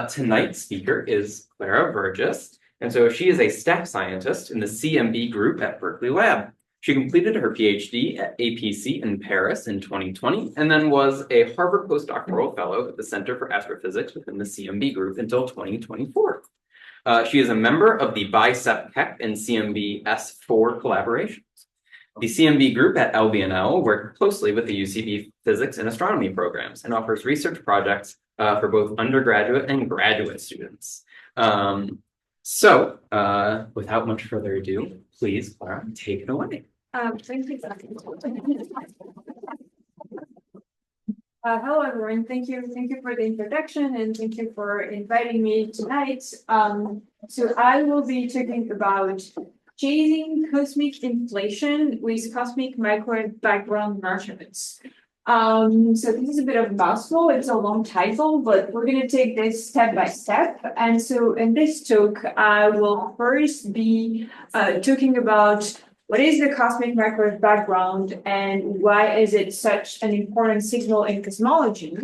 Tonight's speaker is Clara Vergés, and so she is a staff scientist in the CMB group at Berkeley Lab. She completed her PhD at APC in Paris in 2020, and then was a Harvard postdoctoral fellow at the Center for Astrophysics within the CMB group until 2024. She is a member of the BICEP Keck and CMB S4 collaborations. The CMB group at LBNL worked closely with the UCB physics and astronomy programs and offers research projects for both undergraduate and graduate students. Without much further ado, please, Clara, take it away. Thank you. Hello, everyone. Thank you for the introduction, and thank you for inviting me tonight. So I will be talking about chasing cosmic inflation with cosmic microwave background measurements. So this is a bit of a mouthful. It's a long title, but we're going to take this step by step. And so in this talk, I will first be talking about what is the cosmic microwave background and why is it such an important signal in cosmology.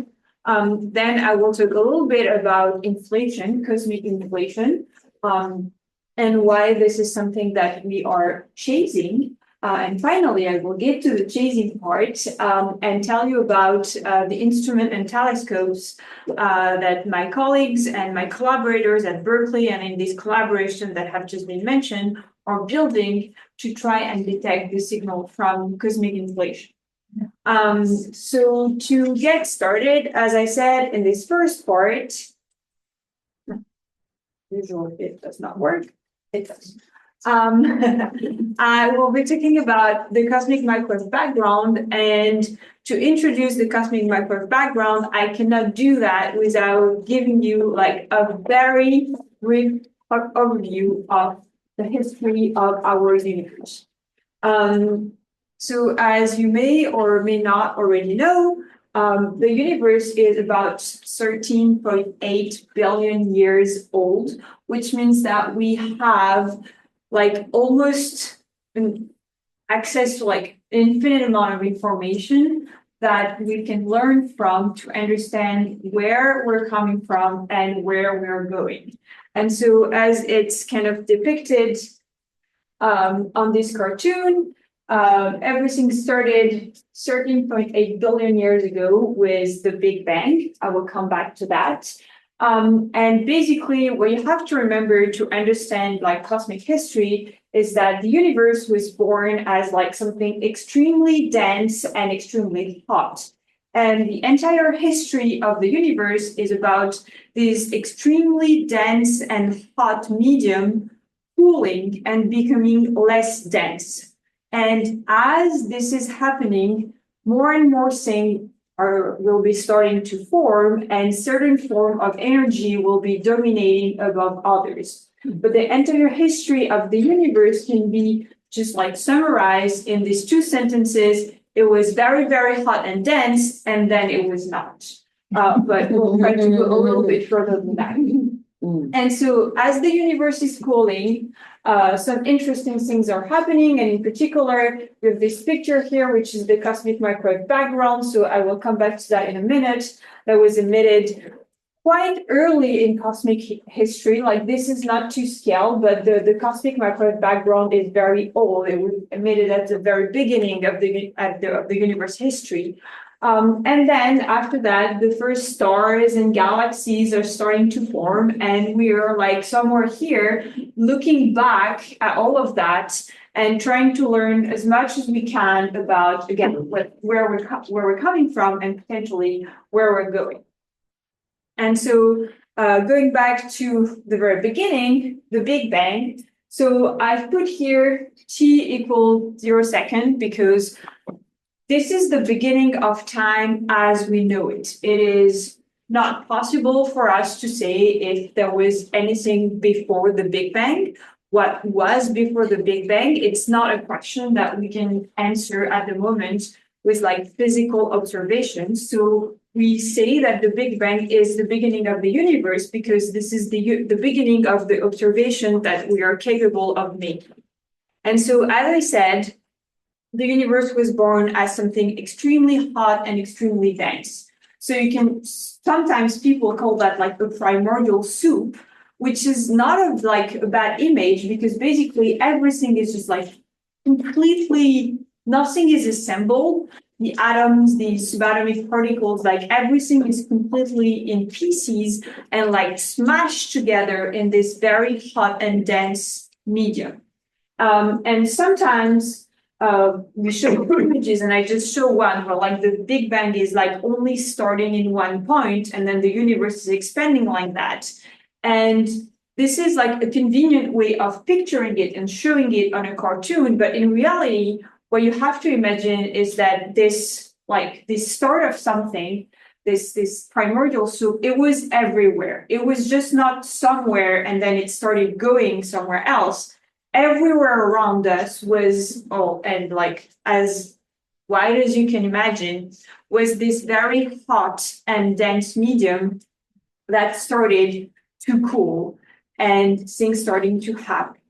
Then I will talk a little bit about inflation, cosmic inflation, and why this is something that we are chasing. And finally, I will get to the chasing part and tell you about the instrument and telescopes that my colleagues and my collaborators at Berkeley and in this collaboration that have just been mentioned are building to try and detect the signal from cosmic inflation. So to get started, as I said in this first part, usually it does not work. It does. I will be talking about the cosmic microwave background, and to introduce the cosmic microwave background, I cannot do that without giving you like a very brief overview of the history of our universe. So as you may or may not already know, the universe is about 13.8 billion years old, which means that we have like almost access to like infinite amount of information that we can learn from to understand where we're coming from and where we're going. And so as it's kind of depicted on this cartoon, everything started 13.8 billion years ago with the Big Bang. I will come back to that. And basically, what you have to remember to understand like cosmic history is that the universe was born as like something extremely dense and extremely hot. And the entire history of the universe is about this extremely dense and hot medium cooling and becoming less dense. And as this is happening, more and more things will be starting to form, and certain form of energy will be dominating above others. But the entire history of the universe can be just like summarized in these two sentences. It was very, very hot and dense, and then it was not. But we'll try to go a little bit further than that. And so as the universe is cooling, some interesting things are happening, and in particular, we have this picture here, which is the cosmic microwave background. So I will come back to that in a minute. That was emitted quite early in cosmic history. Like this is not to scale, but the cosmic microwave background is very old. It was emitted at the very beginning of the universe history. And then after that, the first stars and galaxies are starting to form, and we are like somewhere here looking back at all of that and trying to learn as much as we can about, again, where we're coming from and potentially where we're going. And so going back to the very beginning, the Big Bang. So I've put here t equals 0 second because this is the beginning of time as we know it. It is not possible for us to say if there was anything before the Big Bang. What was before the Big Bang? It's not a question that we can answer at the moment with like physical observations. So we say that the Big Bang is the beginning of the universe because this is the beginning of the observation that we are capable of making. And so, as I said, the universe was born as something extremely hot and extremely dense. So you can, sometimes people call that like a primordial soup, which is not a bad image, because basically everything is just like completely, nothing is assembled. The atoms, the subatomic particles, like everything is completely in pieces and like smashed together in this very hot and dense medium. And sometimes we show images, and I just show one where like the Big Bang is like only starting in one point, and then the universe is expanding like that. And this is like a convenient way of picturing it and showing it on a cartoon, but in reality, what you have to imagine is that this start of something, this primordial soup, it was everywhere. It was just not somewhere and then it started going somewhere else. Everywhere around us was, and like as wide as you can imagine, was this very hot and dense medium that started to cool and things starting to happen.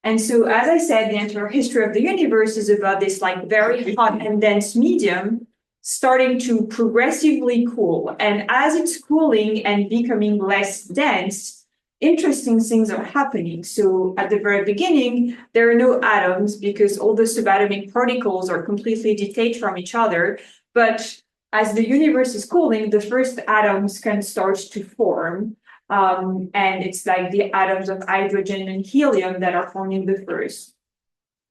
And so, as I said, the entire history of the universe is about this like very hot and dense medium starting to progressively cool. And as it's cooling and becoming less dense, interesting things are happening. So at the very beginning, there are no atoms because all the subatomic particles are completely detached from each other. But as the universe is cooling, the first atoms can start to form. And it's like the atoms of hydrogen and helium that are forming the first.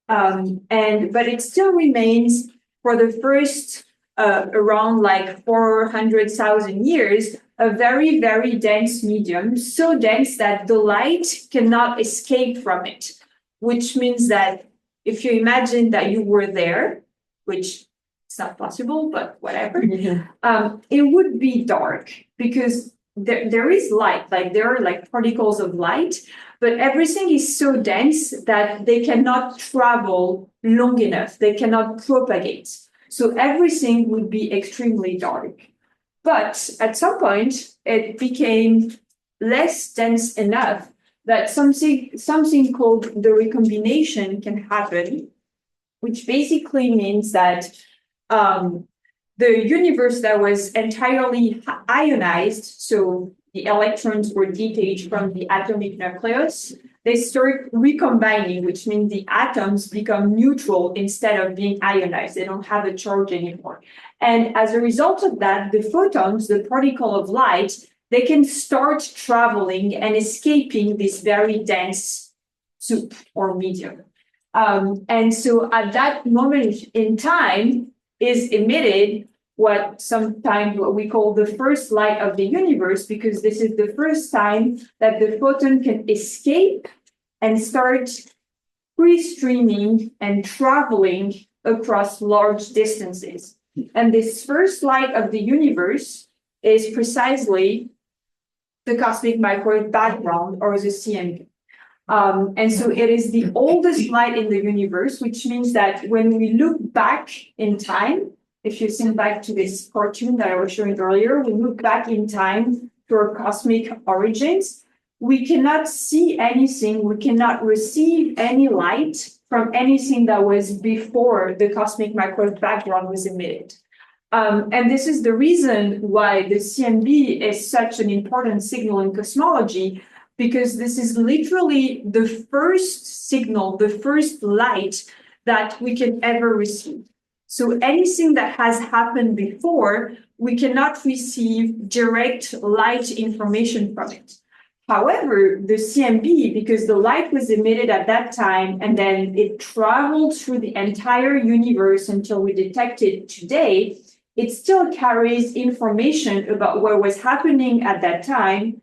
But it still remains for the first around like 400,000 years, a very, very dense medium, so dense that the light cannot escape from it, which means that if you imagine that you were there, which it's not possible, but whatever, it would be dark because there is light, like there are like particles of light, but everything is so dense that they cannot travel long enough. They cannot propagate. So everything would be extremely dark. But at some point, it became less dense enough that something called the recombination can happen, which basically means that the universe that was entirely ionized, so the electrons were detached from the atomic nucleus, they start recombining, which means the atoms become neutral instead of being ionized. They don't have a charge anymore. And as a result of that, the photons, the particle of light, they can start traveling and escaping this very dense soup or medium. And so at that moment in time, is emitted what we call the first light of the universe, because this is the first time that the photon can escape and start free streaming and traveling across large distances. And this first light of the universe is precisely the cosmic microwave background, or the CMB. And so it is the oldest light in the universe, which means that when we look back in time, if you think back to this cartoon that I was showing earlier, we look back in time to our cosmic origins, we cannot see anything, we cannot receive any light from anything that was before the cosmic microwave background was emitted. And this is the reason why the CMB is such an important signal in cosmology, because this is literally the first signal, the first light that we can ever receive. So anything that has happened before, we cannot receive direct light information from it. However, the CMB, because the light was emitted at that time and then it traveled through the entire universe until we detect it today, it still carries information about what was happening at that time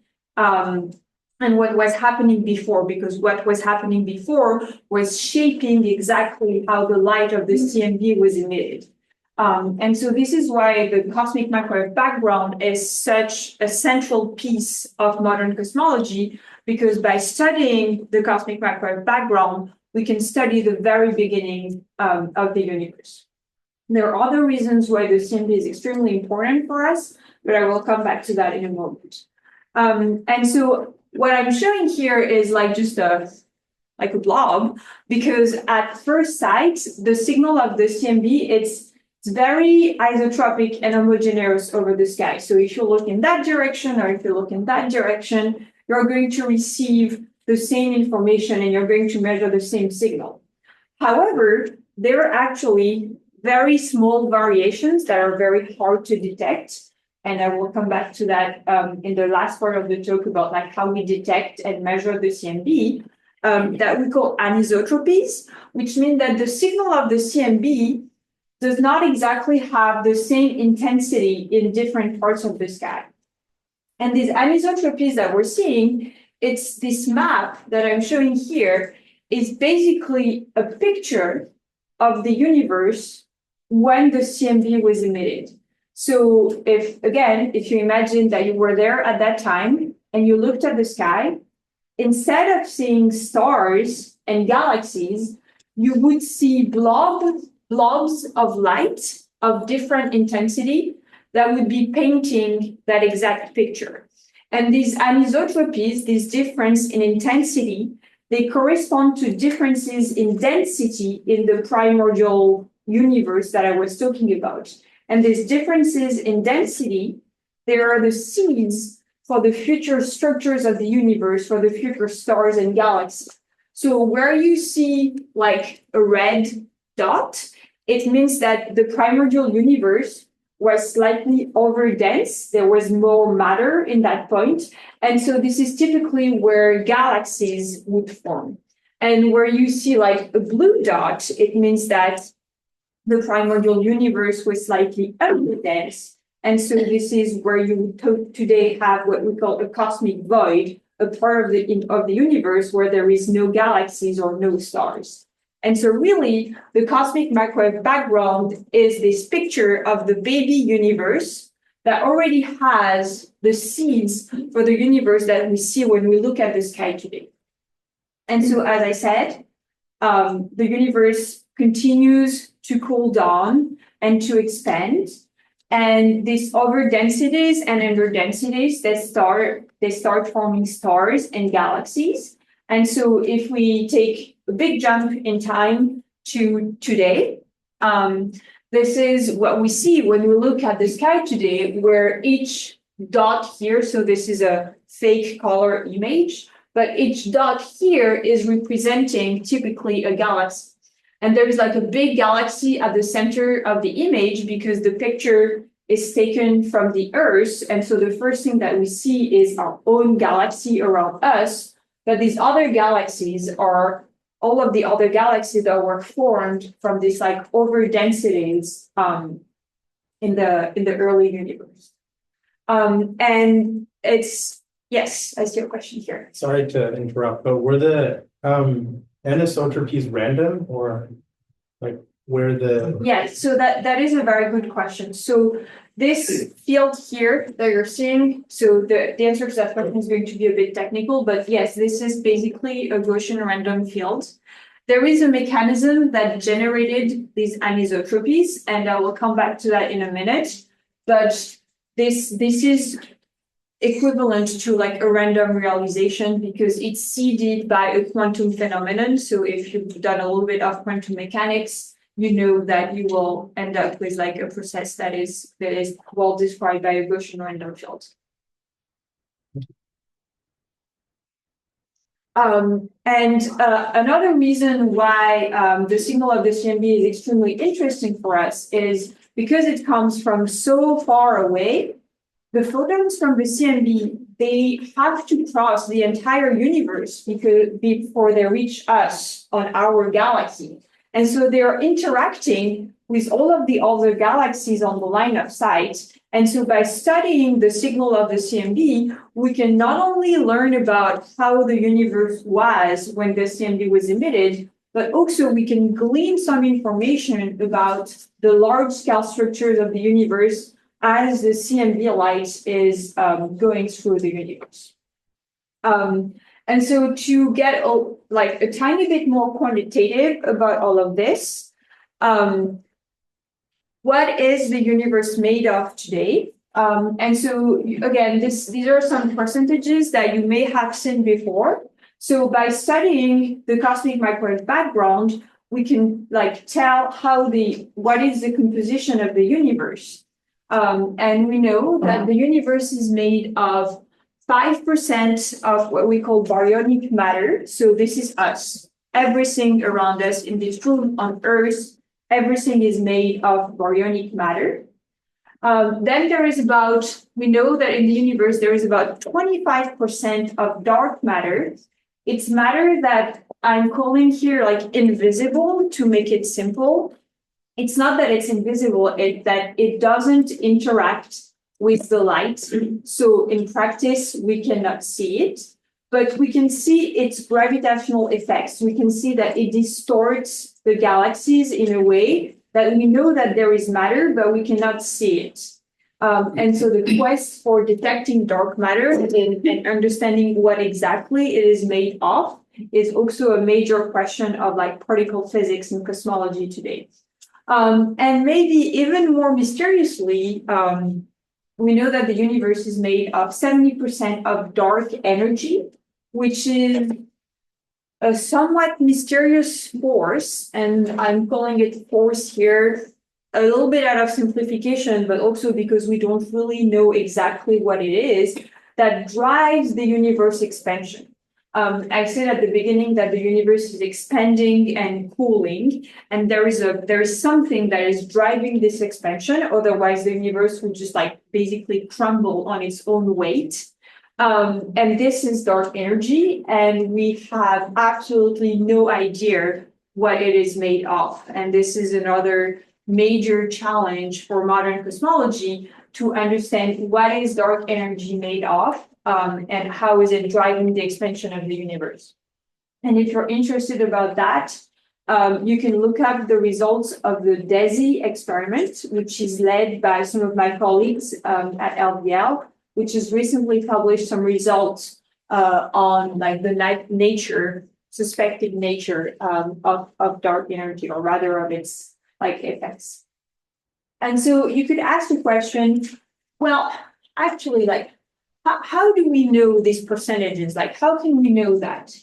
and what was happening before, because what was happening before was shaping exactly how the light of the CMB was emitted. And so this is why the cosmic microwave background is such a central piece of modern cosmology, because by studying the cosmic microwave background, we can study the very beginning of the universe. There are other reasons why the CMB is extremely important for us, but I will come back to that in a moment. And so what I'm showing here is like just a blob, because at first sight, the signal of the CMB, it's very isotropic and homogeneous over the sky. So if you look in that direction or if you look in that direction, you're going to receive the same information and you're going to measure the same signal. However, there are actually very small variations that are very hard to detect. And I will come back to that in the last part of the talk about like how we detect and measure the CMB that we call anisotropies, which mean that the signal of the CMB does not exactly have the same intensity in different parts of the sky. And these anisotropies that we're seeing, it's this map that I'm showing here is basically a picture of the universe when the CMB was emitted. So if you imagine that you were there at that time and you looked at the sky, instead of seeing stars and galaxies, you would see blobs of light of different intensity that would be painting that exact picture. And these anisotropies, this difference in intensity, they correspond to differences in density in the primordial universe that I was talking about. And these differences in density, they are the seeds for the future structures of the universe, for the future stars and galaxies. So where you see like a red dot, it means that the primordial universe was slightly overdense. There was more matter in that point. And so this is typically where galaxies would form. And where you see like a blue dot, it means that the primordial universe was slightly underdense. And so this is where you would today have what we call a cosmic void, a part of the universe where there is no galaxies or no stars. And so really, the cosmic microwave background is this picture of the baby universe that already has the seeds for the universe that we see when we look at the sky today. And so, as I said, the universe continues to cool down and to expand. And these overdensities and underdensities, they start forming stars and galaxies. And so if we take a big jump in time to today, this is what we see when we look at the sky today, where each dot here, so this is a fake color image, but each dot here is representing typically a galaxy. And there is like a big galaxy at the center of the image because the picture is taken from the Earth. And so the first thing that we see is our own galaxy around us. But these other galaxies are all of the other galaxies that were formed from these like over densities in the early universe. And it's, yes, I see a question here. Sorry to interrupt, but were the anisotropies random or like where the... Yes, so that is a very good question. So this field here that you're seeing, so the answer to that question is going to be a bit technical, but yes, this is basically a Gaussian random field. There is a mechanism that generated these anisotropies, and I will come back to that in a minute. But this is equivalent to like a random realization because it's seeded by a quantum phenomenon. So if you've done a little bit of quantum mechanics, you know that you will end up with like a process that is well described by a Gaussian random field. Another reason why the signal of the CMB is extremely interesting for us is because it comes from so far away. The photons from the CMB, they have to cross the entire universe before they reach us on our galaxy. And so they are interacting with all of the other galaxies on the line of sight. And so by studying the signal of the CMB, we can not only learn about how the universe was when the CMB was emitted, but also we can glean some information about the large-scale structures of the universe as the CMB light is going through the universe. And so to get like a tiny bit more quantitative about all of this, what is the universe made of today? And so again, these are some percentages that you may have seen before. So by studying the cosmic microwave background, we can like tell what is the composition of the universe. And we know that the universe is made of 5% of what we call baryonic matter. So this is us. Everything around us in this room on Earth, everything is made of baryonic matter. Then we know that in the universe, there is about 25% of dark matter. It's matter that I'm calling here like invisible to make it simple. It's not that it's invisible, that it doesn't interact with the light. So in practice, we cannot see it, but we can see its gravitational effects. We can see that it distorts the galaxies in a way that we know that there is matter, but we cannot see it. And so the quest for detecting dark matter and understanding what exactly it is made of is also a major question of like particle physics and cosmology today. And maybe even more mysteriously, we know that the universe is made of 70% of dark energy, which is a somewhat mysterious force, and I'm calling it force here a little bit out of simplification, but also because we don't really know exactly what it is that drives the universe expansion. I said at the beginning that the universe is expanding and cooling, and there is something that is driving this expansion. Otherwise, the universe would just like basically crumble on its own weight. And this is dark energy, and we have absolutely no idea what it is made of. And this is another major challenge for modern cosmology to understand what is dark energy made of, and how is it driving the expansion of the universe. And if you're interested about that, you can look up the results of the DESI experiment, which is led by some of my colleagues at LBL, which has recently published some results on like the suspected nature of dark energy, or rather of its like effects. And so you could ask the question, well, actually, like, how do we know these percentages? Like, how can we know that?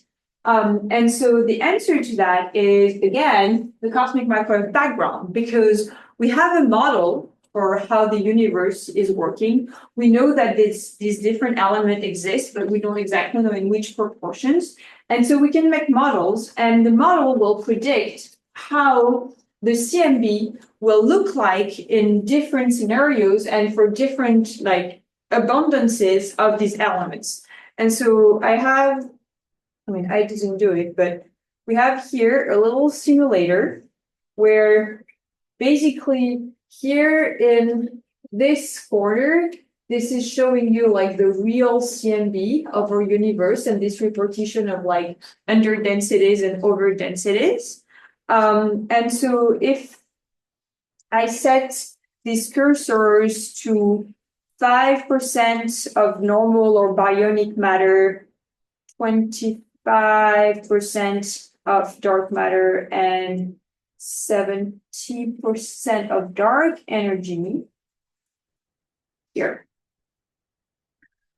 And so the answer to that is, again, the cosmic microwave background, because we have a model for how the universe is working. We know that these different elements exist, but we don't exactly know in which proportions. And so we can make models, and the model will predict how the CMB will look like in different scenarios and for different like abundances of these elements. And so I didn't do it, but we have here a little simulator where basically here in this corner, this is showing you like the real CMB of our universe and this repartition of like under densities and over densities. And so if I set these cursors to 5% of normal or baryonic matter, 25% of dark matter, and 70% of dark energy here.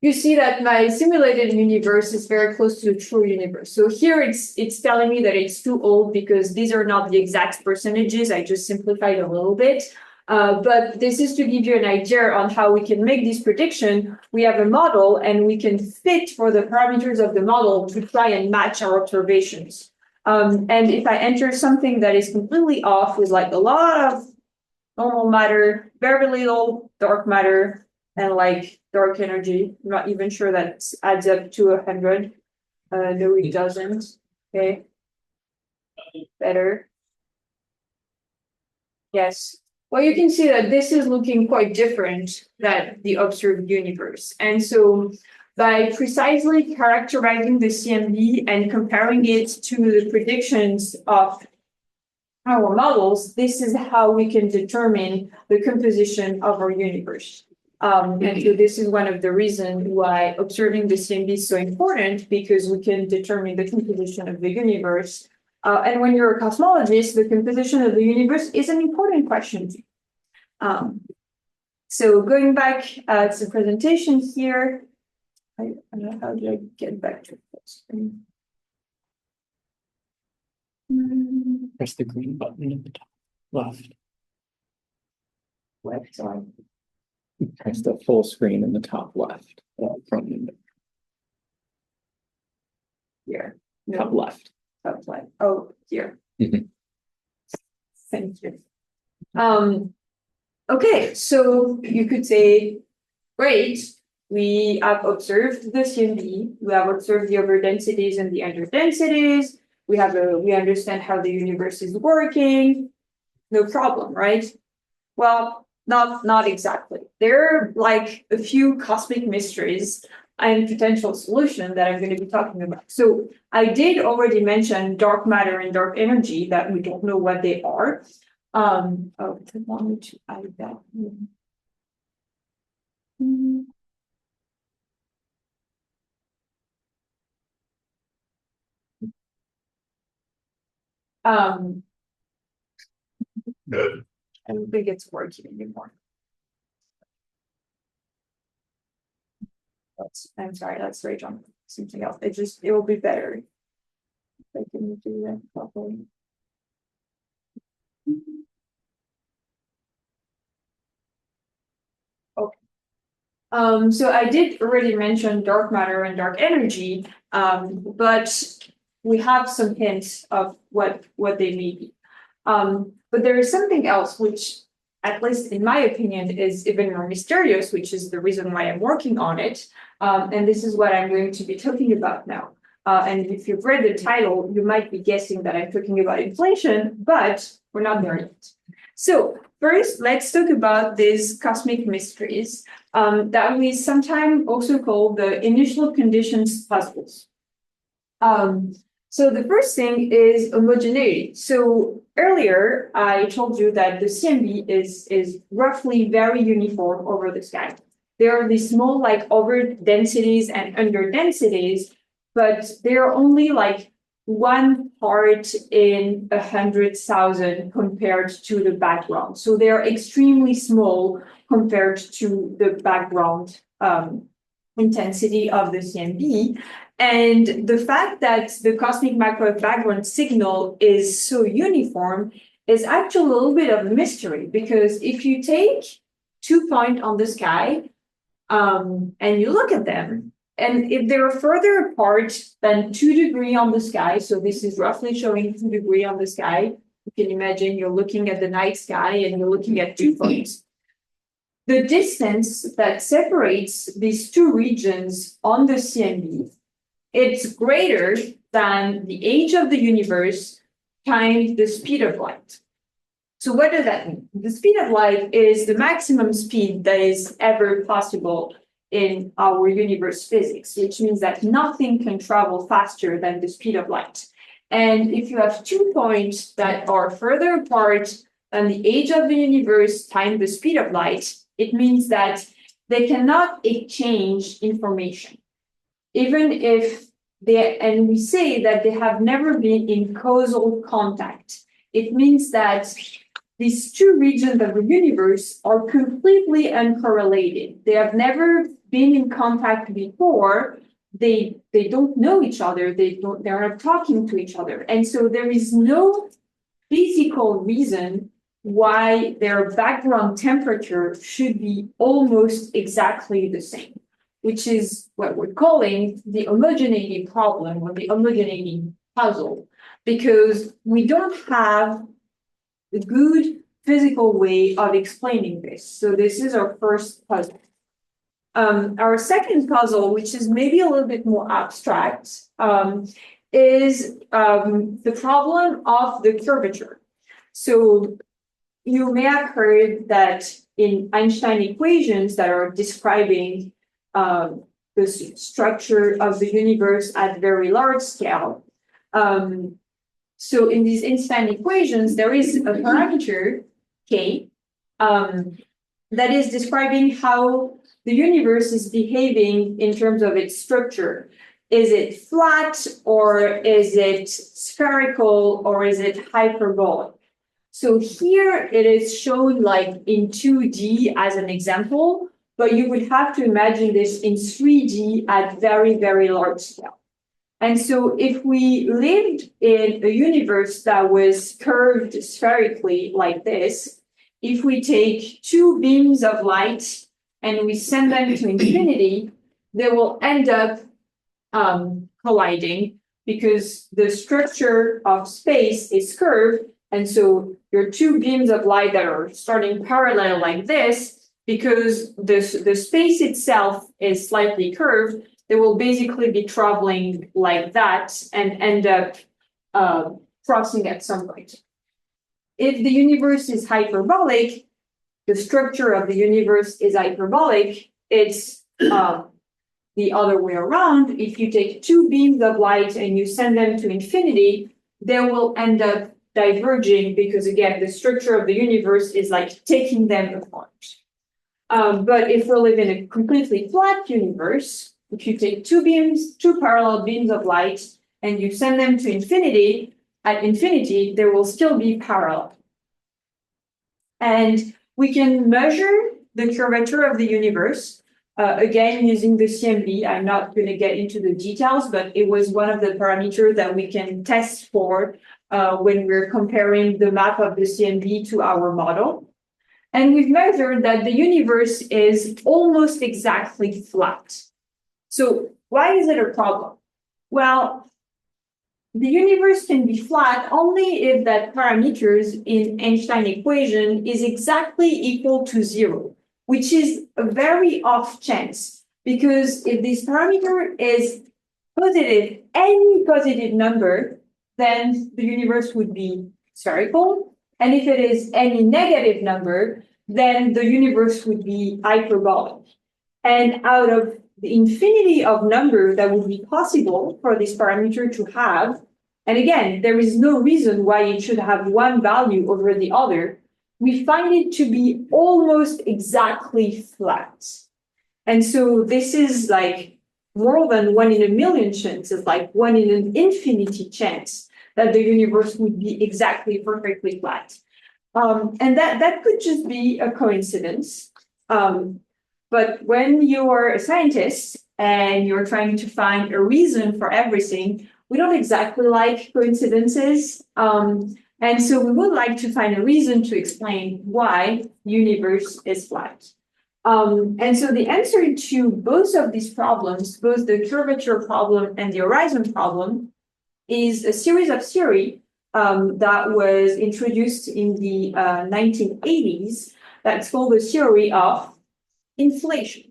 You see that my simulated universe is very close to the true universe. So here it's telling me that it's too old because these are not the exact percentages. I just simplified a little bit. But this is to give you an idea on how we can make this prediction. We have a model and we can fit for the parameters of the model to try and match our observations. And if I enter something that is completely off with like a lot of normal matter, very little dark matter, and like dark energy, I'm not even sure that adds up to 100. No, it doesn't. Okay. Better. Yes. Well, you can see that this is looking quite different than the observed universe. And so by precisely characterizing the CMB and comparing it to the predictions of our models, this is how we can determine the composition of our universe. And so this is one of the reasons why observing the CMB is so important, because we can determine the composition of the universe. And when you're a cosmologist, the composition of the universe is an important question. So going back to the presentation here, I don't know, how do I get back to the screen? Press the green button at the top left. Left, sorry. Press the full screen in the top left. From the Here. top left. Top left. Oh, here. Mhm. Thank you. Okay, so you could say, great, we have observed the CMB, we have observed the overdensities and the underdensities, we understand how the universe is working, no problem, right? Well, not exactly. There are like a few cosmic mysteries and potential solution that I'm going to be talking about. So I did already mention dark matter and dark energy, that we don't know what they are. I wanted to add that. I don't think it's working anymore. I'm sorry, let's rage on something else. It will be better if I can do that properly. Okay. So I did already mention dark matter and dark energy, but we have some hints of what they may be. But there is something else which, at least in my opinion, is even more mysterious, which is the reason why I'm working on it. And this is what I'm going to be talking about now. And if you've read the title, you might be guessing that I'm talking about inflation, but we're not there yet. So first, let's talk about these cosmic mysteries that we sometimes also call the initial conditions puzzles. So the first thing is homogeneity. So earlier, I told you that the CMB is roughly very uniform over the sky. There are these small like over densities and under densities, but they are only like 1 part in 100,000 compared to the background. So they are extremely small compared to the background intensity of the CMB. And the fact that the cosmic microwave background signal is so uniform is actually a little bit of a mystery, because if you take 2 points on the sky and you look at them, and if they're further apart than 2 degrees on the sky, so this is roughly showing 2 degrees on the sky, you can imagine you're looking at the night sky and you're looking at 2 points. The distance that separates these 2 regions on the CMB, it's greater than the age of the universe times the speed of light. So what does that mean? The speed of light is the maximum speed that is ever possible in our universe physics, which means that nothing can travel faster than the speed of light. And if you have 2 points that are further apart than the age of the universe times the speed of light, it means that they cannot exchange information. Even if and we say that they have never been in causal contact, it means that these 2 regions of the universe are completely uncorrelated. They have never been in contact before. They don't know each other. They're not talking to each other. And so there is no physical reason why their background temperature should be almost exactly the same, which is what we're calling the homogeneity problem or the homogeneity puzzle, because we don't have a good physical way of explaining this. So this is our first puzzle. Our second puzzle, which is maybe a little bit more abstract, is the problem of the curvature. So you may have heard that in Einstein equations that are describing the structure of the universe at very large scale. So in these Einstein equations, there is a parameter, K, that is describing how the universe is behaving in terms of its structure. Is it flat, or is it spherical, or is it hyperbolic? So here it is shown like in 2D as an example, but you would have to imagine this in 3D at very, very large scale. And so if we lived in a universe that was curved spherically like this, if we take two beams of light and we send them to infinity, they will end up colliding because the structure of space is curved. And so your two beams of light that are starting parallel like this, because the space itself is slightly curved, they will basically be traveling like that and end up crossing at some point. If the universe is hyperbolic, the structure of the universe is hyperbolic, it's the other way around. If you take two beams of light and you send them to infinity, they will end up diverging because, again, the structure of the universe is like taking them apart. But if we live in a completely flat universe, if you take two parallel beams of light, and you send them to infinity, at infinity, they will still be parallel. And we can measure the curvature of the universe, again, using the CMB. I'm not going to get into the details, but it was one of the parameters that we can test for when we're comparing the map of the CMB to our model. And we've measured that the universe is almost exactly flat. So why is it a problem? Well, the universe can be flat only if that parameters in Einstein equation is exactly equal to 0, which is a very off chance, because if this parameter is positive, any positive number, then the universe would be spherical. And if it is any negative number, then the universe would be hyperbolic. And out of the infinity of numbers that would be possible for this parameter to have, and again, there is no reason why it should have one value over the other, we find it to be almost exactly flat. And so this is like more than 1 in a million chance, it's like 1 in an infinity chance that the universe would be exactly perfectly flat. And that could just be a coincidence. But when you're a scientist and you're trying to find a reason for everything, we don't exactly like coincidences. And so we would like to find a reason to explain why the universe is flat. And so the answer to both of these problems, both the curvature problem and the horizon problem, is a series of theory that was introduced in the 1980s that's called the theory of inflation.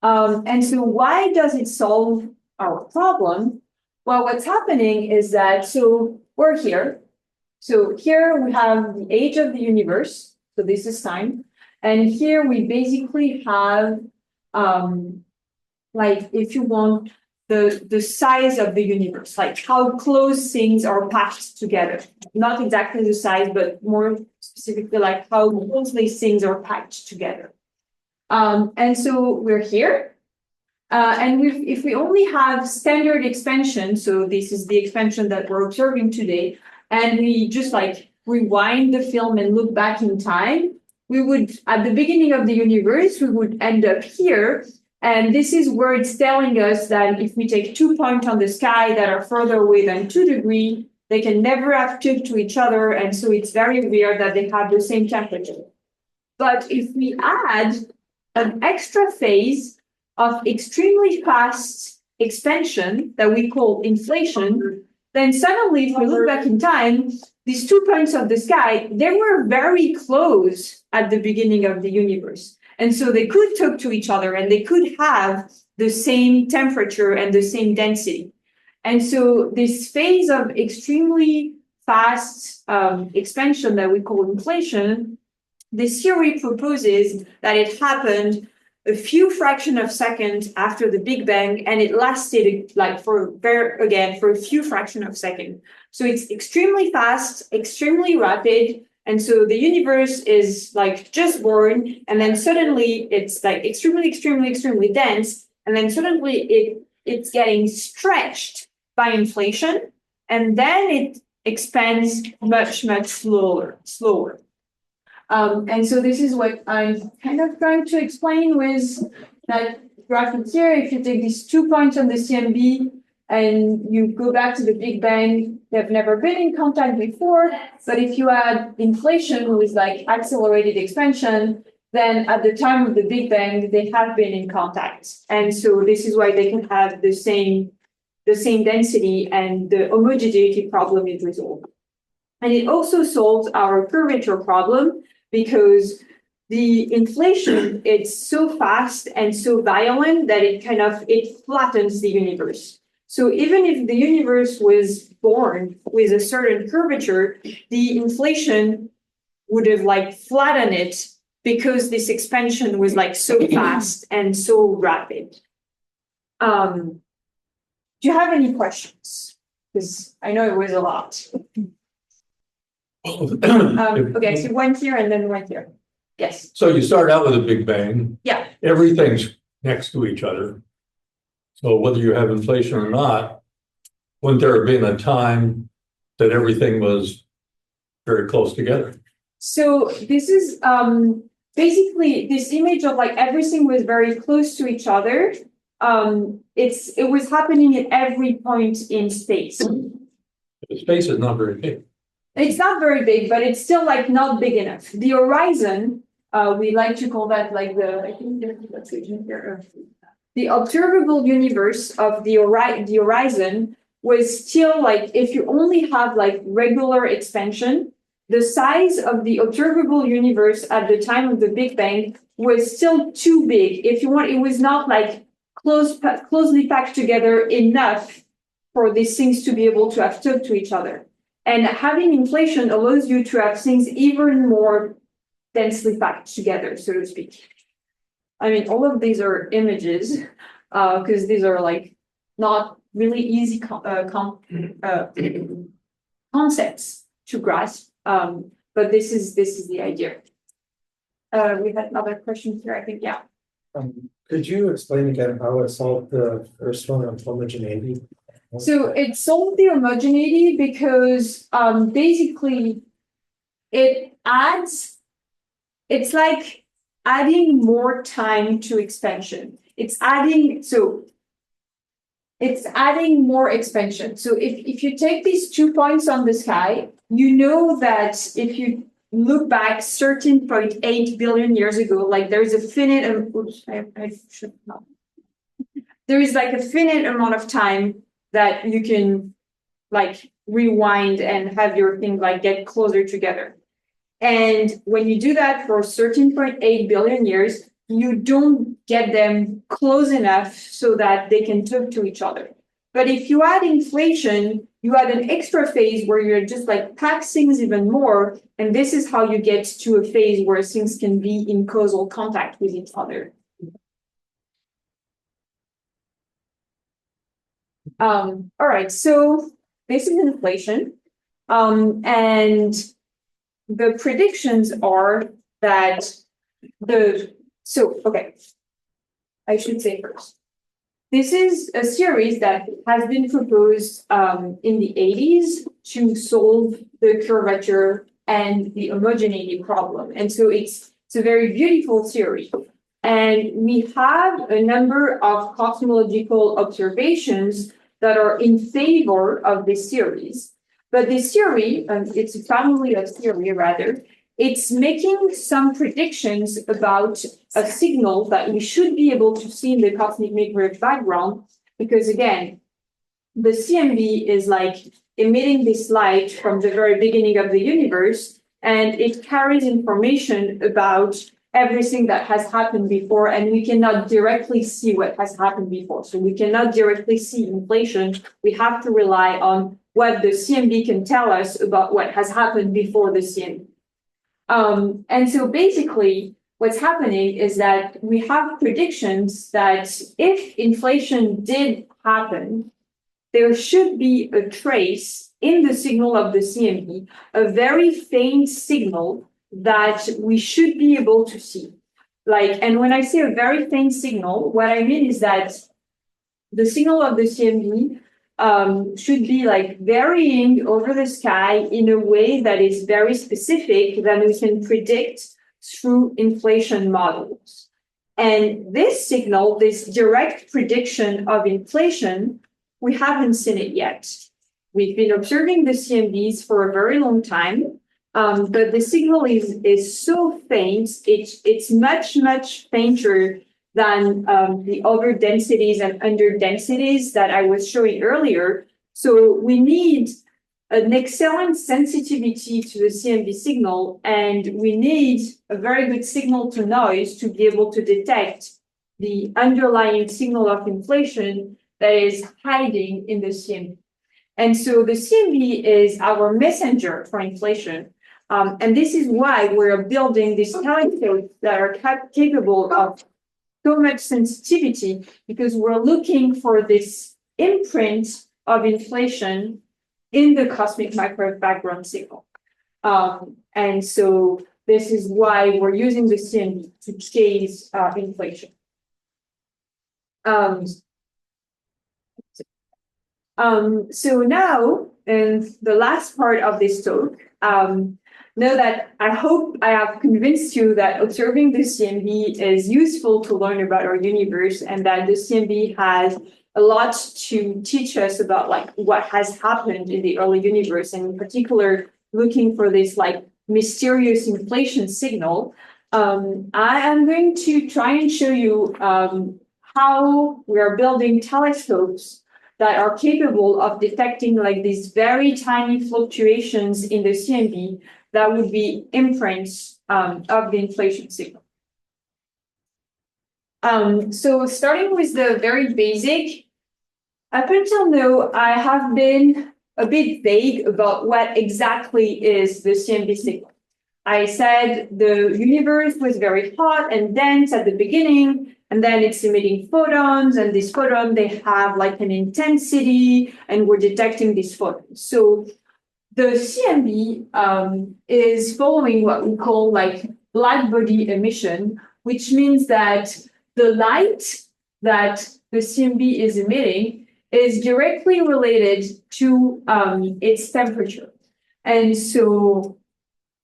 And so why does it solve our problem? Well, what's happening is that, so we're here. So here we have the age of the universe. So this is time. And here we basically have, like, if you want, the size of the universe, like how close things are packed together. Not exactly the size, but more specifically, like how closely things are packed together. And so we're here. And if we only have standard expansion, so this is the expansion that we're observing today, and we just like rewind the film and look back in time, we would, at the beginning of the universe, we would end up here. And this is where it's telling us that if we take 2 points on the sky that are further away than 2 degrees, they can never have stuck to each other. And so it's very weird that they have the same temperature. But if we add an extra phase of extremely fast expansion that we call inflation, then suddenly, if we look back in time, these 2 points of the sky, they were very close at the beginning of the universe. And so they could talk to each other and they could have the same temperature and the same density. And so this phase of extremely fast expansion that we call inflation, this theory proposes that it happened a few fraction of seconds after the Big Bang, and it lasted like for a few fraction of seconds. So it's extremely fast, extremely rapid. And so the universe is like just born, and then suddenly it's like extremely dense, and then suddenly it's getting stretched by inflation, and then it expands much slower. And so this is what I'm kind of trying to explain with that graphic here. If you take these 2 points on the CMB and you go back to the Big Bang, they've never been in contact before. But if you add inflation with like accelerated expansion, then at the time of the Big Bang, they have been in contact. And so this is why they can have the same density, and the homogeneity problem is resolved. And it also solves our curvature problem, because the inflation, it's so fast and so violent that it flattens the universe. So even if the universe was born with a certain curvature, the inflation would have like flattened it, because this expansion was like so fast and so rapid. Do you have any questions? Because I know it was a lot. Okay, so one here and then one here. Yes. So you start out with a Big Bang. Yeah. Everything's next to each other. So whether you have inflation or not, wouldn't there have been a time that everything was very close together? So this is basically this image of like everything was very close to each other. It was happening at every point in space. The space is not very big. It's not very big, but it's still like not big enough. The horizon, we like to call that like the observable universe of the horizon was still like, if you only have like regular expansion, the size of the observable universe at the time of the Big Bang was still too big. If you want, it was not like closely packed together enough for these things to be able to have talked to each other. And having inflation allows you to have things even more densely packed together, so to speak. I mean, all of these are images, because these are like not really easy concepts to grasp. But this is the idea. We had another question here, I think, yeah. Could you explain again how it solved the first one on homogeneity? So it solved the homogeneity because basically it's like adding more time to expansion. It's adding more expansion. So if you take these 2 points on the sky, you know that if you look back 13.8 billion years ago, like there is a finite, there is like a finite amount of time that you can like rewind and have your thing like get closer together. And when you do that for 13.8 billion years, you don't get them close enough so that they can talk to each other. But if you add inflation, you add an extra phase where you're just like pack things even more. And this is how you get to a phase where things can be in causal contact with each other. All right, so this is inflation. And the predictions are that okay, I should say first. This is a series that has been proposed in the 80s to solve the curvature and the homogeneity problem. And so it's a very beautiful theory. And we have a number of cosmological observations that are in favor of this series. But this theory, it's a family of theory rather, it's making some predictions about a signal that we should be able to see in the cosmic microwave background, because again, the CMB is like emitting this light from the very beginning of the universe, and it carries information about everything that has happened before, and we cannot directly see what has happened before. So we cannot directly see inflation. We have to rely on what the CMB can tell us about what has happened before the CMB. And so basically what's happening is that we have predictions that if inflation did happen, there should be a trace in the signal of the CMB, a very faint signal that we should be able to see. And when I say a very faint signal, what I mean is that the signal of the CMB should be like varying over the sky in a way that is very specific that we can predict through inflation models. And this signal, this direct prediction of inflation, we haven't seen it yet. We've been observing the CMBs for a very long time, but the signal is so faint, it's much fainter than the over densities and under densities that I was showing earlier. So we need an excellent sensitivity to the CMB signal, and we need a very good signal to noise to be able to detect the underlying signal of inflation that is hiding in the CMB. And so the CMB is our messenger for inflation. And this is why we're building these telescopes that are capable of so much sensitivity, because we're looking for this imprint of inflation in the cosmic microwave background signal. And so this is why we're using the CMB to chase inflation. So now, in the last part of this talk, know that I hope I have convinced you that observing the CMB is useful to learn about our universe, and that the CMB has a lot to teach us about like what has happened in the early universe, and in particular, looking for this like mysterious inflation signal. I am going to try and show you how we are building telescopes that are capable of detecting like these very tiny fluctuations in the CMB that would be imprints of the inflation signal. So starting with the very basic, up until now, I have been a bit vague about what exactly is the CMB signal. I said the universe was very hot and dense at the beginning, and then it's emitting photons, and these photons, they have like an intensity, and we're detecting these photons. So the CMB is following what we call like black body emission, which means that the light that the CMB is emitting is directly related to its temperature. And so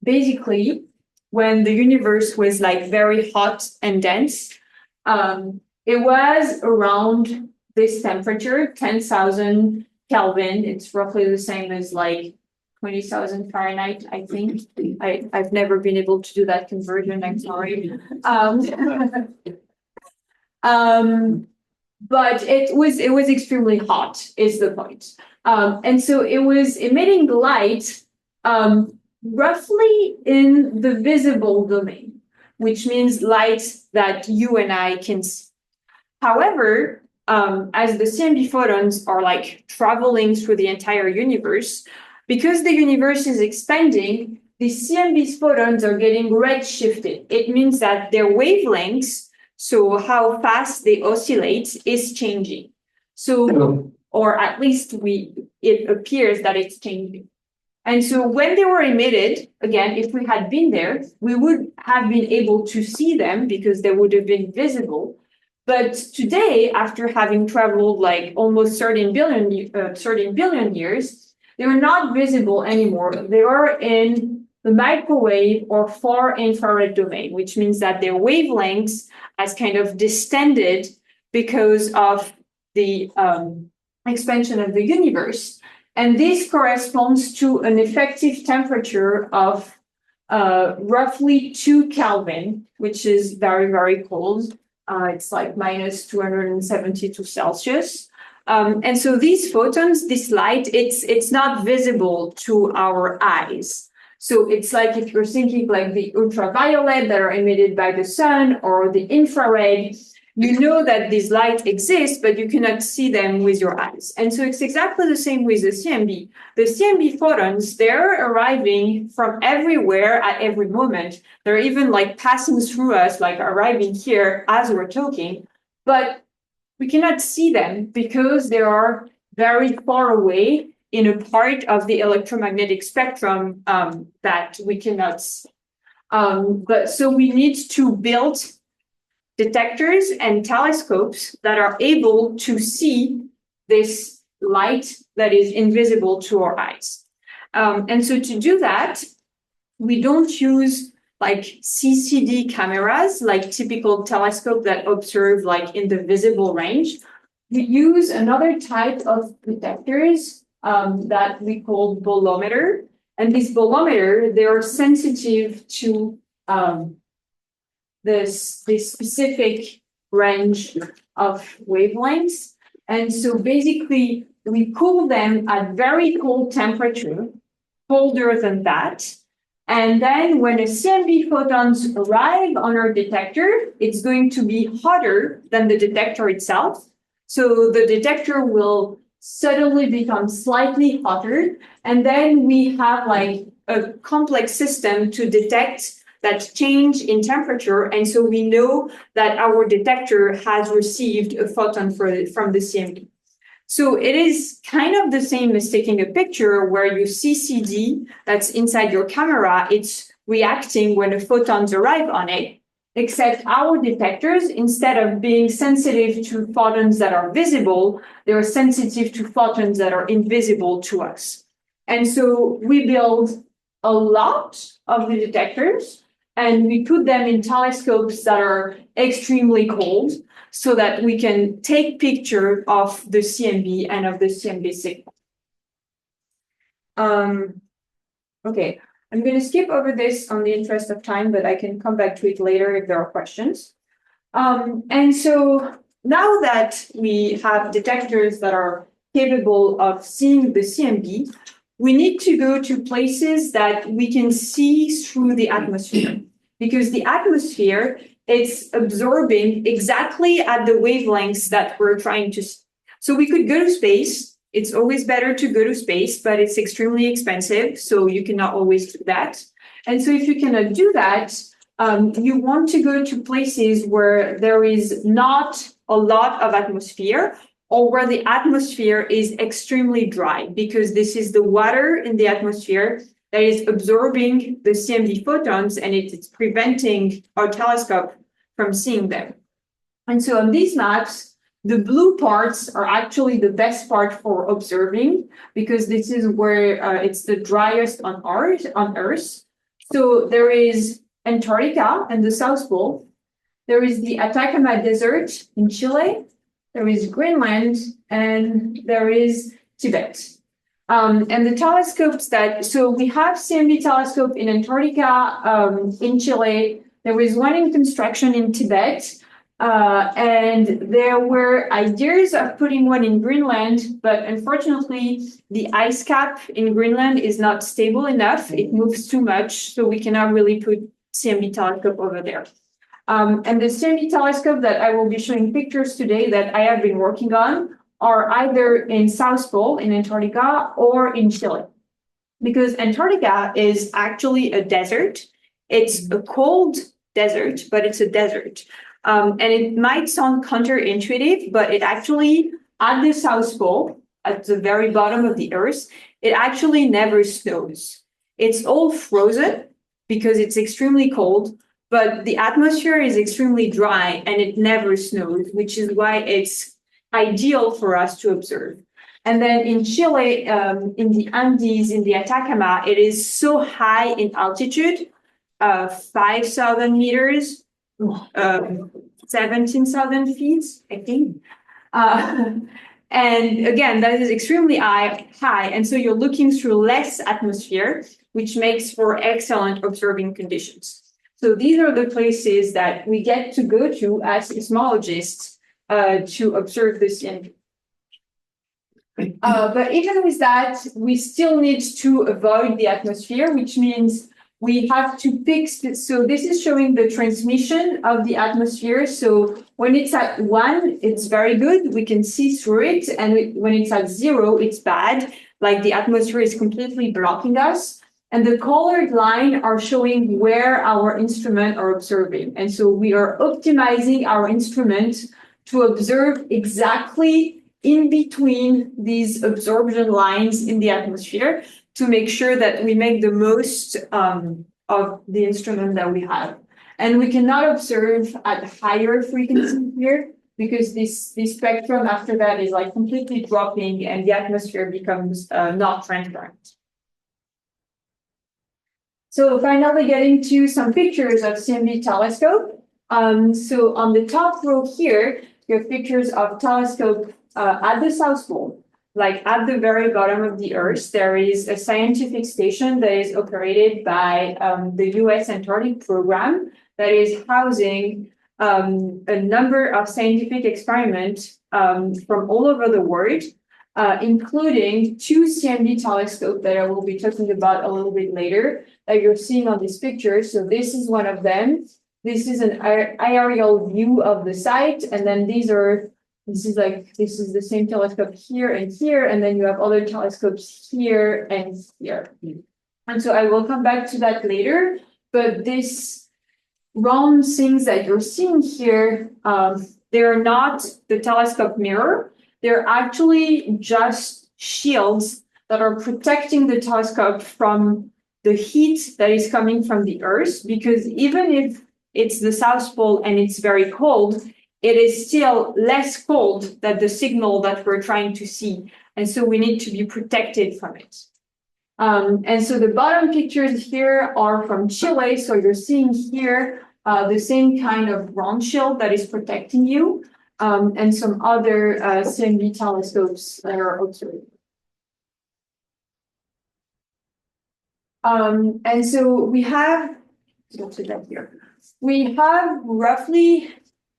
basically, when the universe was like very hot and dense, it was around this temperature, 10,000 Kelvin. It's roughly the same as like 20,000 Fahrenheit, I think. I've never been able to do that conversion, I'm sorry. But it was extremely hot, is the point. And so it was emitting light roughly in the visible domain, which means light that you and I can see. However, as the CMB photons are like traveling through the entire universe, because the universe is expanding, the CMB photons are getting redshifted. It means that their wavelengths, so how fast they oscillate, is changing. So, or at least it appears that it's changing. And so when they were emitted, again, if we had been there, we would have been able to see them because they would have been visible. But today, after having traveled like almost 13 billion years, they are not visible anymore. They are in the microwave or far infrared domain, which means that their wavelengths has kind of distended because of the expansion of the universe. And this corresponds to an effective temperature of roughly 2 Kelvin, which is very, very cold. It's like minus 272 Celsius. And so these photons, this light, it's not visible to our eyes. So it's like if you're thinking like the ultraviolet that are emitted by the sun or the infrared, you know that these lights exist, but you cannot see them with your eyes. And so it's exactly the same with the CMB. The CMB photons, they're arriving from everywhere at every moment. They're even like passing through us, like arriving here as we're talking, but we cannot see them because they are very far away in a part of the electromagnetic spectrum that we cannot see. But so we need to build detectors and telescopes that are able to see this light that is invisible to our eyes. And so to do that, we don't use like CCD cameras, like typical telescope that observe like in the visible range. we use another type of detectors that we call bolometer. And this bolometer, they are sensitive to this specific range of wavelengths. And so basically, we cool them at very cold temperature, colder than that. And then when a CMB photons arrive on our detector, it's going to be hotter than the detector itself. So the detector will suddenly become slightly hotter. And then we have like a complex system to detect that change in temperature. And so we know that our detector has received a photon from the CMB. So it is kind of the same as taking a picture where you see CD that's inside your camera. It's reacting when the photons arrive on it, except our detectors, instead of being sensitive to photons that are visible, they're sensitive to photons that are invisible to us. And so we build a lot of the detectors and we put them in telescopes that are extremely cold, so that we can take picture of the CMB and of the CMB signal. Okay, I'm going to skip over this on the interest of time, but I can come back to it later if there are questions. And so now that we have detectors that are capable of seeing the CMB, we need to go to places that we can see through the atmosphere, because the atmosphere, it's absorbing exactly at the wavelengths that we're trying to see. So we could go to space. It's always better to go to space, but it's extremely expensive, so you cannot always do that. And so if you cannot do that, you want to go to places where there is not a lot of atmosphere, or where the atmosphere is extremely dry, because this is the water in the atmosphere that is absorbing the CMB photons, and it's preventing our telescope from seeing them. And so on these maps, the blue parts are actually the best part for observing, because this is where it's the driest on Earth. So there is Antarctica and the South Pole. There is the Atacama Desert in Chile. There is Greenland, and there is Tibet. And the telescopes so we have CMB telescope in Antarctica, in Chile. There is one in construction in Tibet. And there were ideas of putting one in Greenland, but unfortunately, the ice cap in Greenland is not stable enough. It moves too much, so we cannot really put CMB telescope over there. And the CMB telescope that I will be showing pictures today that I have been working on are either in South Pole, in Antarctica, or in Chile. Because Antarctica is actually a desert. It's a cold desert, but it's a desert. And it might sound counterintuitive, but it actually, at the South Pole, at the very bottom of the Earth, it actually never snows. It's all frozen because it's extremely cold, but the atmosphere is extremely dry and it never snows, which is why it's ideal for us to observe. And then in Chile, in the Andes, in the Atacama, it is so high in altitude, 5,000 meters, 17,000 feet, I think. And again, that is extremely high. And so you're looking through less atmosphere, which makes for excellent observing conditions. So these are the places that we get to go to as cosmologists to observe the CMB. But even with that, we still need to avoid the atmosphere, which means we have to pick. So this is showing the transmission of the atmosphere. So when it's at 1, it's very good. We can see through it. And when it's at 0, it's bad. Like the atmosphere is completely blocking us. And the colored line are showing where our instruments are observing. And so we are optimizing our instrument to observe exactly in between these absorption lines in the atmosphere to make sure that we make the most of the instrument that we have. And we cannot observe at higher frequency here because this spectrum after that is like completely dropping and the atmosphere becomes not transparent. So finally getting to some pictures of CMB telescope. So on the top row here, you have pictures of telescope at the South Pole. Like at the very bottom of the Earth, there is a scientific station that is operated by the US Antarctic Program that is housing a number of scientific experiments from all over the world, including two CMB telescopes that I will be talking about a little bit later that you're seeing on this picture. So this is one of them. This is an aerial view of the site, and then this is the same telescope here, and then you have other telescopes here and here. And so I will come back to that later, but this round things that you're seeing here, they're not the telescope mirror. They're actually just shields that are protecting the telescope from the heat that is coming from the Earth, because even if it's the South Pole and it's very cold, it is still less cold than the signal that we're trying to see. And so we need to be protected from it. And so the bottom pictures here are from Chile. So you're seeing here the same kind of round shield that is protecting you, and some other CMB telescopes that are observed. And so we have, we have roughly,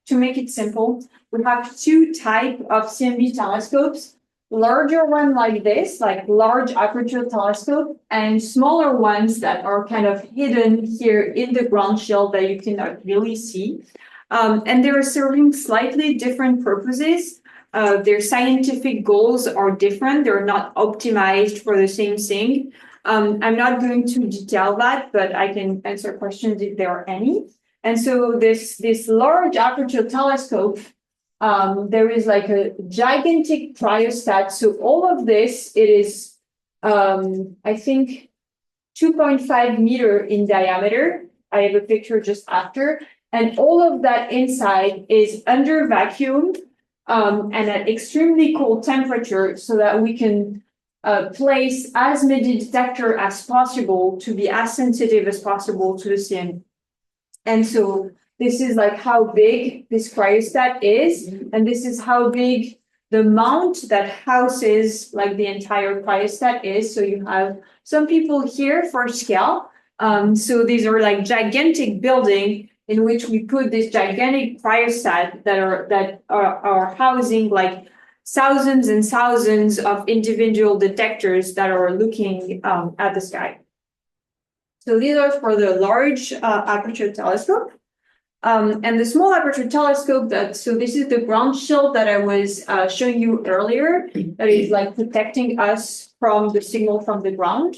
to make it simple, we have two types of CMB telescopes. Larger one like this, like large aperture telescope, and smaller ones that are kind of hidden here in the ground shield that you cannot really see. And they're serving slightly different purposes. Their scientific goals are different. They're not optimized for the same thing. I'm not going to detail that, but I can answer questions if there are any. And so this large aperture telescope, there is like a gigantic cryostat. So all of this, it is, I think, 2.5 meter in diameter. I have a picture just after. And all of that inside is under vacuum and at extremely cold temperature, so that we can place as many detectors as possible to be as sensitive as possible to the CMB. And so this is like how big this cryostat is, and this is how big the mount that houses like the entire cryostat is. So you have some people here for scale. So these are like gigantic building in which we put this gigantic cryostat that are housing like thousands and thousands of individual detectors that are looking at the sky. So these are for the large aperture telescope. And the small aperture telescope, so this is the ground shield that I was showing you earlier, that is like protecting us from the signal from the ground.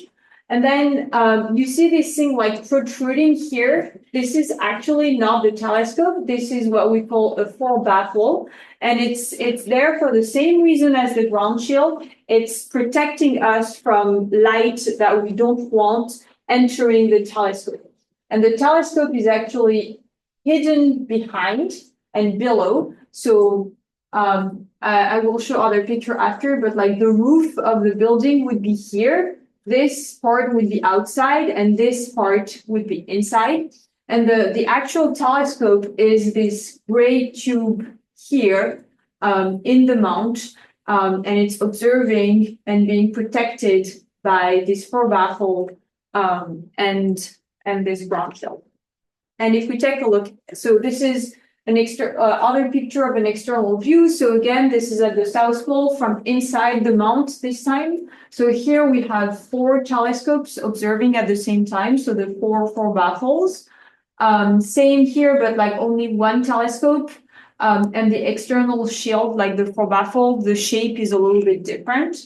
And then you see this thing like protruding here. This is actually not the telescope. This is what we call a four-baffle. And it's there for the same reason as the ground shield. It's protecting us from light that we don't want entering the telescope. And the telescope is actually hidden behind and below. So I will show other picture after, but like the roof of the building would be here. This part would be outside and this part would be inside. And the actual telescope is this gray tube here in the mount, and it's observing and being protected by this four-baffle and this ground shield. And if we take a look, so this is an other picture of an external view. So again, this is at the South Pole from inside the mount this time. So here we have 4 telescopes observing at the same time. So the four baffles. Same here, but like only one telescope. And the external shield, like the four baffle, the shape is a little bit different.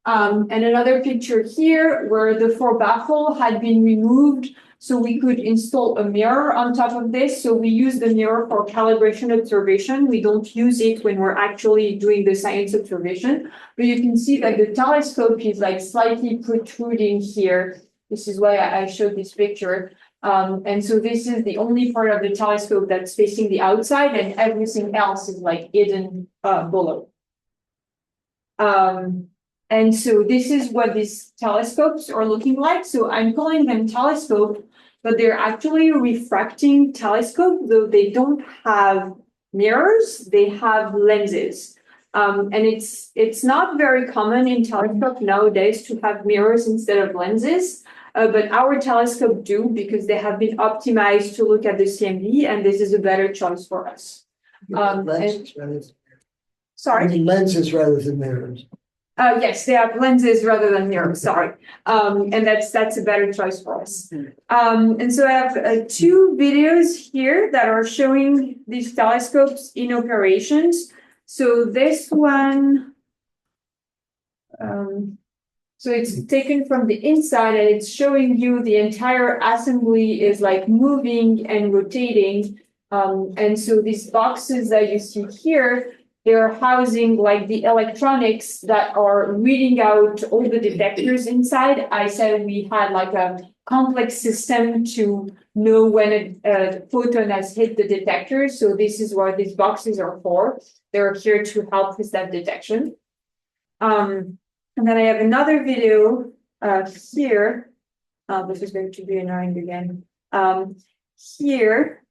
And another picture here where the four baffle had been removed, so we could install a mirror on top of this. So we use the mirror for calibration observation. We don't use it when we're actually doing the science observation. But you can see that the telescope is like slightly protruding here. This is why I showed this picture. And so this is the only part of the telescope that's facing the outside, and everything else is like hidden below. And so this is what these telescopes are looking like. So I'm calling them telescope, but they're actually refracting telescope, though they don't have mirrors, they have lenses. And it's not very common in telescope nowadays to have mirrors instead of lenses. But our telescope do because they have been optimized to look at the CMB, and this is a better choice for us. Lenses rather than- Sorry. I mean, lenses rather than mirrors. Yes, they have lenses rather than mirrors, sorry. And that's a better choice for us. And so I have two videos here that are showing these telescopes in operations. So this one, so it's taken from the inside and it's showing you the entire assembly is like moving and rotating. And so these boxes that you see here, they're housing like the electronics that are reading out all the detectors inside. I said we had like a complex system to know when a photon has hit the detector. So this is what these boxes are for. They're here to help with that detection. And then I have another video here. This is going to be annoying again. Here,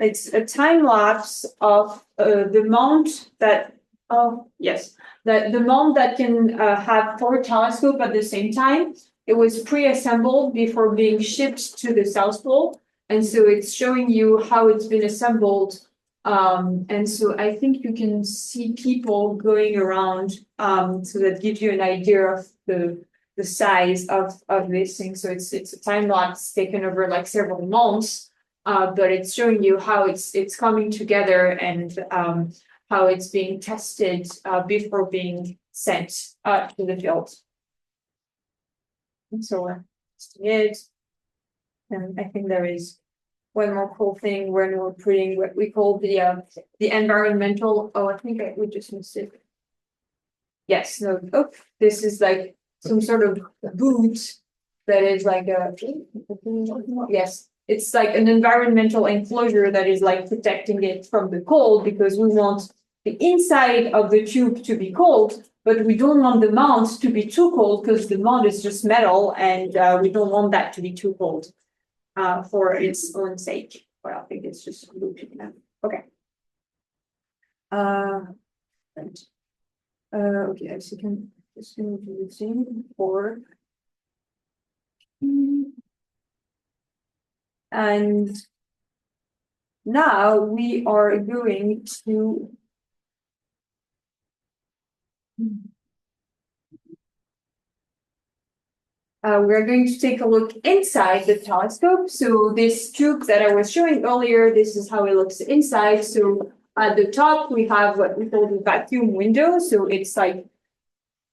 it's a time lapse of the mount that, the mount that can have 4 telescopes at the same time. It was pre-assembled before being shipped to the South Pole. And so it's showing you how it's been assembled. And so I think you can see people going around, so that gives you an idea of the size of this thing. So it's a time lapse taken over like several months, but it's showing you how it's coming together and how it's being tested before being sent to the field. And so we're testing it. And I think there is one more cool thing when we're putting what we call the environmental. Oh, I think we just missed it. Yes, no. Oh, this is like some sort of boot that is like a. Yes, it's like an environmental enclosure that is like protecting it from the cold because we want the inside of the tube to be cold, but we don't want the mount to be too cold because the mount is just metal and we don't want that to be too cold. For its own sake. Well, I think it's just looping now. Okay. Okay, so can just gonna do the same for. And now we are going to. We're going to take a look inside the telescope. So this tube that I was showing earlier, this is how it looks inside. So at the top, we have what we call the vacuum window. So it's like,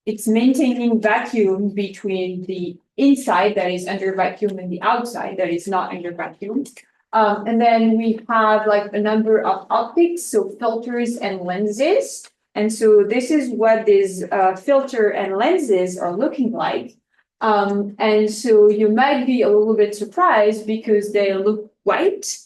it's maintaining vacuum between the inside that is under vacuum and the outside that is not under vacuum. And then we have like a number of optics, so filters and lenses. And so this is what these filter and lenses are looking like. And so you might be a little bit surprised because they look white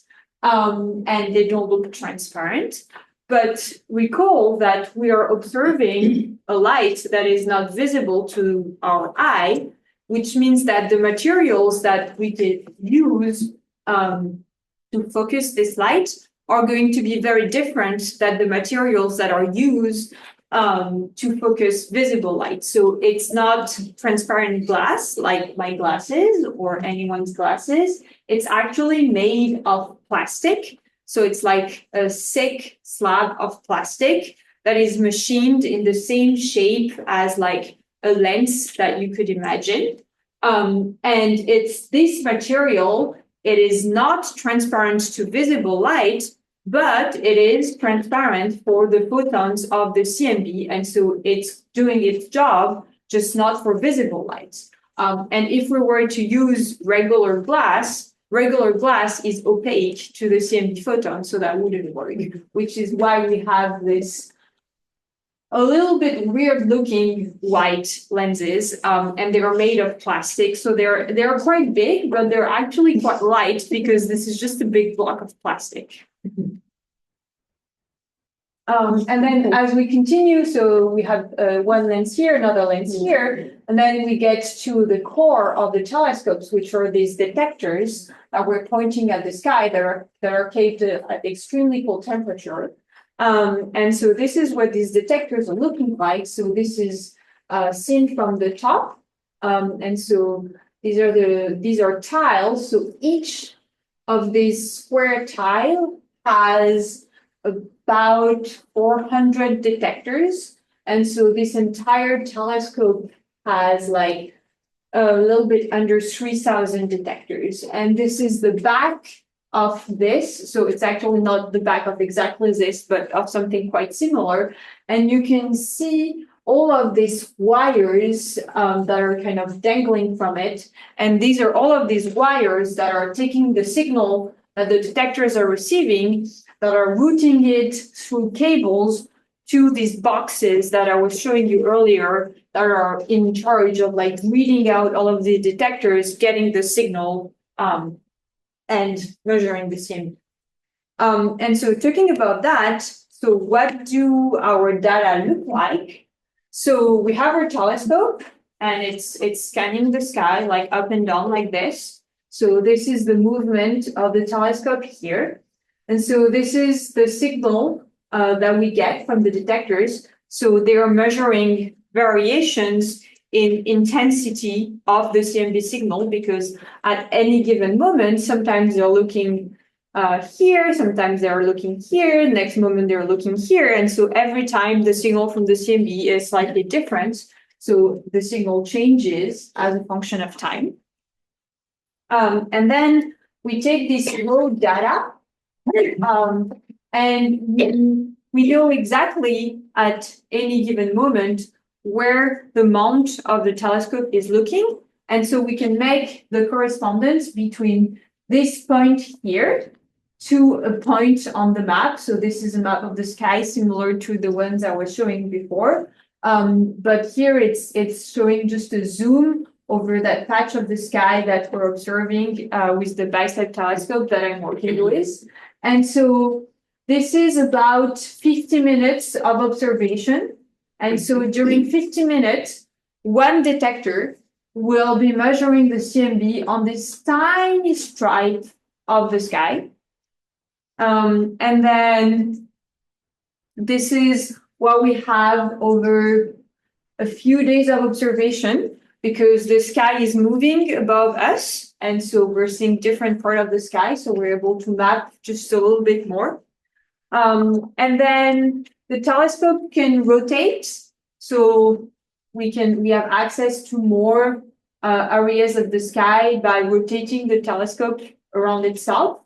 and they don't look transparent. But recall that we are observing a light that is not visible to our eye, which means that the materials that we could use to focus this light are going to be very different than the materials that are used to focus visible light. So it's not transparent glass like my glasses or anyone's glasses. It's actually made of plastic. So it's like a thick slab of plastic that is machined in the same shape as like a lens that you could imagine. And it's this material, it is not transparent to visible light, but it is transparent for the photons of the CMB. And so it's doing its job, just not for visible light. And if we were to use regular glass is opaque to the CMB photon, so that wouldn't work, which is why we have this a little bit weird looking white lenses, and they are made of plastic. So they're quite big, but they're actually quite light because this is just a big block of plastic. And then as we continue, so we have one lens here, another lens here, and then we get to the core of the telescopes, which are these detectors that we're pointing at the sky that are kept at extremely cold temperature. And so this is what these detectors are looking like. So this is seen from the top. And so these are tiles. So each of these square tile has about 400 detectors. And so this entire telescope has like a little bit under 3,000 detectors. And this is the back of this. So it's actually not the back of exactly this, but of something quite similar. And you can see all of these wires that are kind of dangling from it. And these are all of these wires that are taking the signal that the detectors are receiving, that are routing it through cables to these boxes that I was showing you earlier that are in charge of like reading out all of the detectors, getting the signal, and measuring the CMB. And so talking about that, so what do our data look like? So we have our telescope and it's scanning the sky like up and down like this. So this is the movement of the telescope here. And so this is the signal that we get from the detectors. So they are measuring variations in intensity of the CMB signal, because at any given moment, sometimes they're looking here, sometimes they're looking here, next moment they're looking here. And so every time the signal from the CMB is slightly different. So the signal changes as a function of time. And then we take this raw data, and we know exactly at any given moment where the mount of the telescope is looking. And so we can make the correspondence between this point here to a point on the map. So this is a map of the sky similar to the ones I was showing before. But here it's showing just a zoom over that patch of the sky that we're observing with the BICEP telescope that I'm working with. And so this is about 50 minutes of observation. And so during 50 minutes, one detector will be measuring the CMB on this tiny stripe of the sky. And then this is what we have over a few days of observation, because the sky is moving above us. And so we're seeing different part of the sky. So we're able to map just a little bit more. And then the telescope can rotate. So we have access to more areas of the sky by rotating the telescope around itself.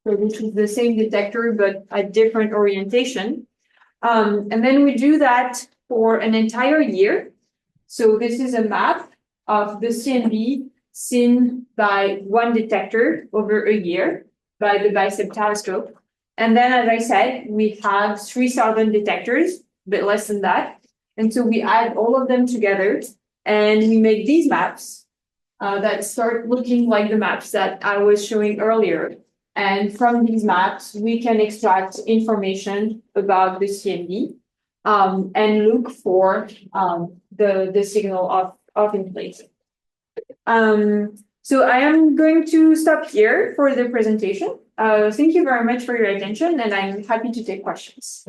So which is the same detector, but a different orientation. And then we do that for an entire year. So this is a map of the CMB seen by one detector over a year by the BICEP telescope. And then, as I said, we have 3,000 detectors, a bit less than that. And so we add all of them together and we make these maps that start looking like the maps that I was showing earlier. And from these maps, we can extract information about the CMB and look for the signal of inflation. So I am going to stop here for the presentation. Thank you very much for your attention, and I'm happy to take questions.